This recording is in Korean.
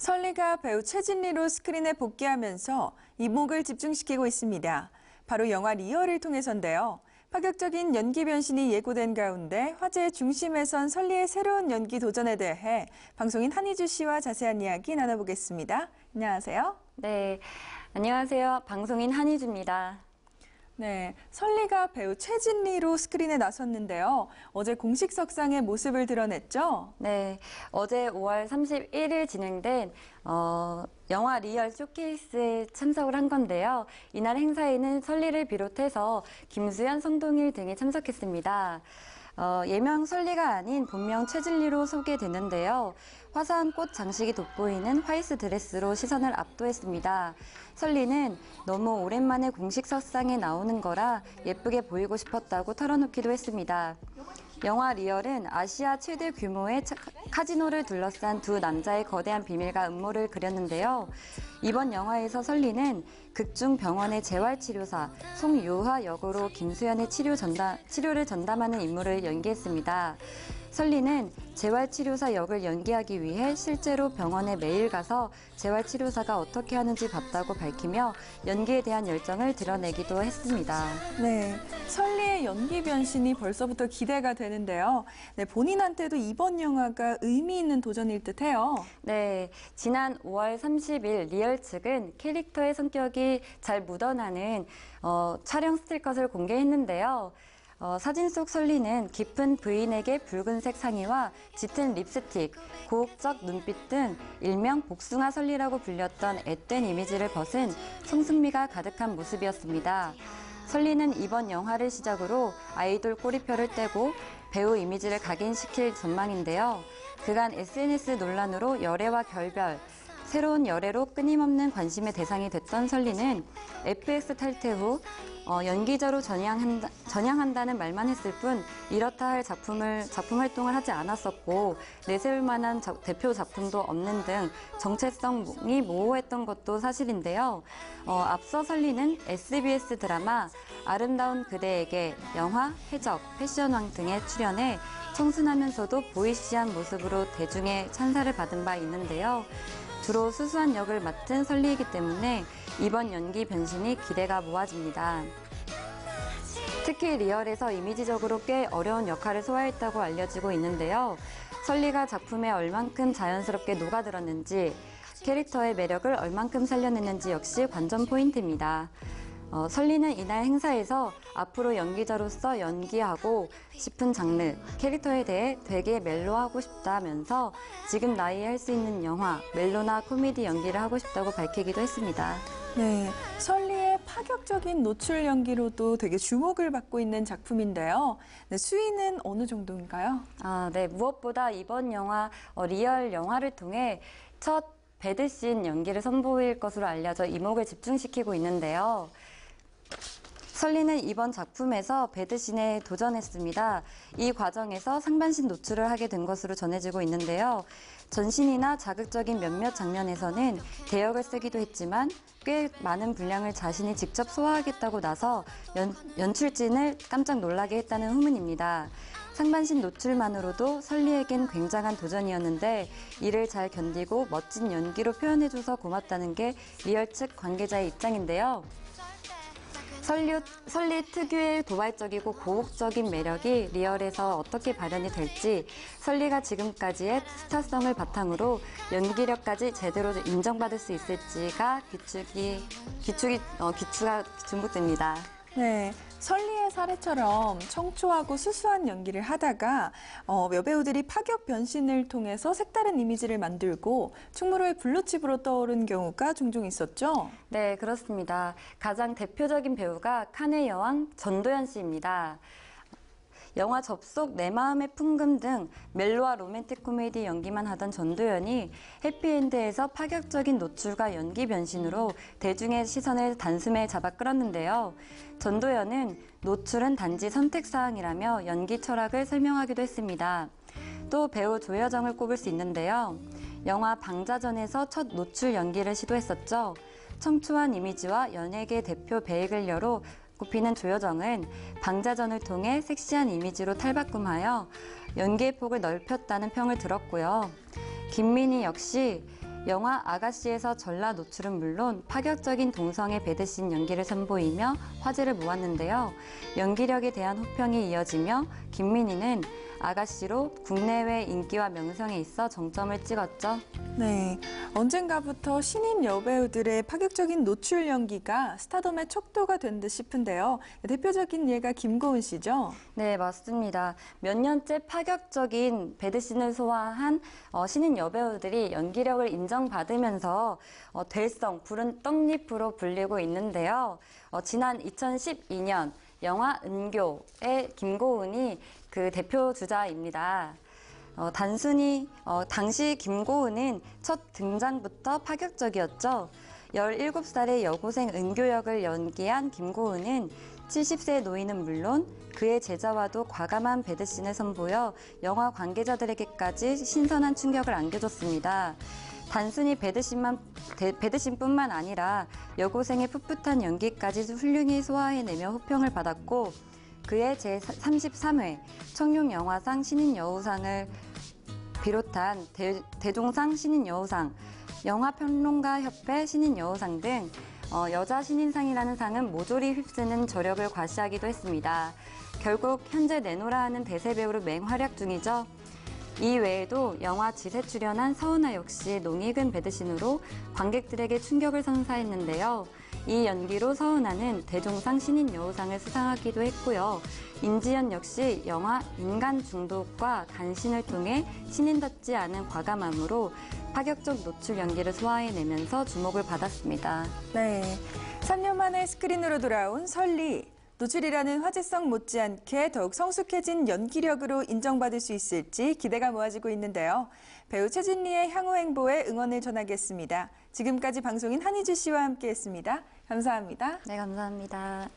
설리가 배우 최진리로 스크린에 복귀하면서 이목을 집중시키고 있습니다. 바로 영화 리얼을 통해서인데요. 파격적인 연기 변신이 예고된 가운데 화제의 중심에 선 설리의 새로운 연기 도전에 대해 방송인 한희주 씨와 자세한 이야기 나눠보겠습니다. 안녕하세요. 네, 안녕하세요. 방송인 한희주입니다. 네, 설리가 배우 최진리로 스크린에 나섰는데요. 어제 공식 석상의 모습을 드러냈죠? 네, 어제 5월 31일 진행된 영화 리얼 쇼케이스에 참석을 한 건데요. 이날 행사에는 설리를 비롯해서 김수현, 성동일 등이 참석했습니다. 예명 설리가 아닌 본명 최진리로 소개되는데요. 화사한 꽃 장식이 돋보이는 화이트 드레스로 시선을 압도했습니다. 설리는 너무 오랜만에 공식 석상에 나오는 거라 예쁘게 보이고 싶었다고 털어놓기도 했습니다. 영화 리얼은 아시아 최대 규모의 카지노를 둘러싼 두 남자의 거대한 비밀과 음모를 그렸는데요. 이번 영화에서 설리는 극중 병원의 재활치료사 송유화 역으로 김수현의 치료를 전담하는 임무를 연기했습니다. 설리는 재활치료사 역을 연기하기 위해 실제로 병원에 매일 가서 재활치료사가 어떻게 하는지 봤다고 밝히며 연기에 대한 열정을 드러내기도 했습니다. 네, 설리의 연기 변신이 벌써부터 기대가 되는데요. 네, 본인한테도 이번 영화가 의미 있는 도전일 듯해요. 네, 지난 5월 30일 리얼 측은 캐릭터의 성격이 잘 묻어나는 촬영 스틸컷을 공개했는데요. 사진 속 설리는 깊은 브이넥의 붉은색 상의와 짙은 립스틱, 고혹적 눈빛 등 일명 복숭아 설리라고 불렸던 앳된 이미지를 벗은 성숙미가 가득한 모습이었습니다. 설리는 이번 영화를 시작으로 아이돌 꼬리표를 떼고 배우 이미지를 각인시킬 전망인데요. 그간 SNS 논란으로 열애와 결별, 새로운 열애로 끊임없는 관심의 대상이 됐던 설리는 FX 탈퇴 후 연기자로 전향한다는 말만 했을 뿐 이렇다 할 작품 활동을 하지 않았었고 내세울 만한 대표 작품도 없는 등 정체성이 모호했던 것도 사실인데요. 앞서 설리는 SBS 드라마 아름다운 그대에게, 영화 해적, 패션왕 등에 출연해 청순하면서도 보이시한 모습으로 대중의 찬사를 받은 바 있는데요. 주로 수수한 역을 맡은 설리이기 때문에 이번 연기 변신이 기대가 모아집니다. 특히 리얼에서 이미지적으로 꽤 어려운 역할을 소화했다고 알려지고 있는데요. 설리가 작품에 얼만큼 자연스럽게 녹아들었는지, 캐릭터의 매력을 얼만큼 살려냈는지 역시 관전 포인트입니다. 설리는 이날 행사에서 앞으로 연기자로서 연기하고 싶은 장르, 캐릭터에 대해 되게 멜로하고 싶다면서 지금 나이에 할 수 있는 영화, 멜로나 코미디 연기를 하고 싶다고 밝히기도 했습니다. 네, 설리의 파격적인 노출 연기로도 되게 주목을 받고 있는 작품인데요. 네, 수위는 어느 정도인가요? 네, 무엇보다 이번 영화 리얼 영화를 통해 첫 배드씬 연기를 선보일 것으로 알려져 이목을 집중시키고 있는데요. 설리는 이번 작품에서 배드씬에 도전했습니다. 이 과정에서 상반신 노출을 하게 된 것으로 전해지고 있는데요. 전신이나 자극적인 몇몇 장면에서는 대역을 쓰기도 했지만 꽤 많은 분량을 자신이 직접 소화하겠다고 나서 연출진을 깜짝 놀라게 했다는 후문입니다. 상반신 노출만으로도 설리에겐 굉장한 도전이었는데 이를 잘 견디고 멋진 연기로 표현해줘서 고맙다는 게 리얼 측 관계자의 입장인데요. 설리 특유의 도발적이고 고혹적인 매력이 리얼에서 어떻게 발현이 될지, 설리가 지금까지의 스타성을 바탕으로 연기력까지 제대로 인정받을 수 있을지가 귀추가 주목됩니다. 네, 설리의 사례처럼 청초하고 수수한 연기를 하다가 여배우들이 파격 변신을 통해서 색다른 이미지를 만들고 충무로의 블루칩으로 떠오른 경우가 종종 있었죠? 네, 그렇습니다. 가장 대표적인 배우가 칸의 여왕 전도연 씨입니다. 영화 접속, 내 마음의 풍금 등 멜로와 로맨틱 코미디 연기만 하던 전도연이 해피엔드에서 파격적인 노출과 연기 변신으로 대중의 시선을 단숨에 잡아 끌었는데요. 전도연은 노출은 단지 선택사항이라며 연기 철학을 설명하기도 했습니다. 또 배우 조여정을 꼽을 수 있는데요. 영화 방자전에서 첫 노출 연기를 시도했었죠. 청초한 이미지와 연예계 대표 베이글녀로 꼽히는 조여정은 방자전을 통해 섹시한 이미지로 탈바꿈하여 연기의 폭을 넓혔다는 평을 들었고요. 김민희 역시 영화 아가씨에서 전라 노출은 물론 파격적인 동성애 배드씬 연기를 선보이며 화제를 모았는데요. 연기력에 대한 호평이 이어지며 김민희는 아가씨로 국내외 인기와 명성에 있어 정점을 찍었죠. 네, 언젠가부터 신인 여배우들의 파격적인 노출 연기가 스타덤의 척도가 된 듯 싶은데요. 대표적인 예가 김고은 씨죠? 네, 맞습니다. 몇 년째 파격적인 배드씬을 소화한 신인 여배우들이 연기력을 인정받으면서 될성, 푸른 떡잎으로 불리고 있는데요. 지난 2012년 영화 은교의 김고은이 그 대표 주자입니다. 당시 김고은은 첫 등장부터 파격적이었죠. 17살의 여고생 은교 역을 연기한 김고은은 70세 노인은 물론 그의 제자와도 과감한 배드씬을 선보여 영화 관계자들에게까지 신선한 충격을 안겨줬습니다. 단순히 배드씬뿐만 아니라 여고생의 풋풋한 연기까지 훌륭히 소화해내며 호평을 받았고 그의 제33회 청룡영화상 신인여우상을 비롯한 대종상 신인여우상, 영화평론가협회 신인여우상 등 여자 신인상이라는 상은 모조리 휩쓰는 저력을 과시하기도 했습니다. 결국 현재 내노라 하는 대세배우로 맹활약 중이죠. 이 외에도 영화 지세 출연한 서은아 역시 농익은 배드신으로 관객들에게 충격을 선사했는데요. 이 연기로 서은아는 대종상 신인여우상을 수상하기도 했고요. 임지연 역시 영화 인간 중독과 간신을 통해 신인답지 않은 과감함으로 파격적 노출 연기를 소화해내면서 주목을 받았습니다. 네, 3년 만에 스크린으로 돌아온 설리. 노출이라는 화제성 못지않게 더욱 성숙해진 연기력으로 인정받을 수 있을지 기대가 모아지고 있는데요. 배우 최진리의 향후 행보에 응원을 전하겠습니다. 지금까지 방송인 한희주 씨와 함께했습니다. 감사합니다. 네, 감사합니다.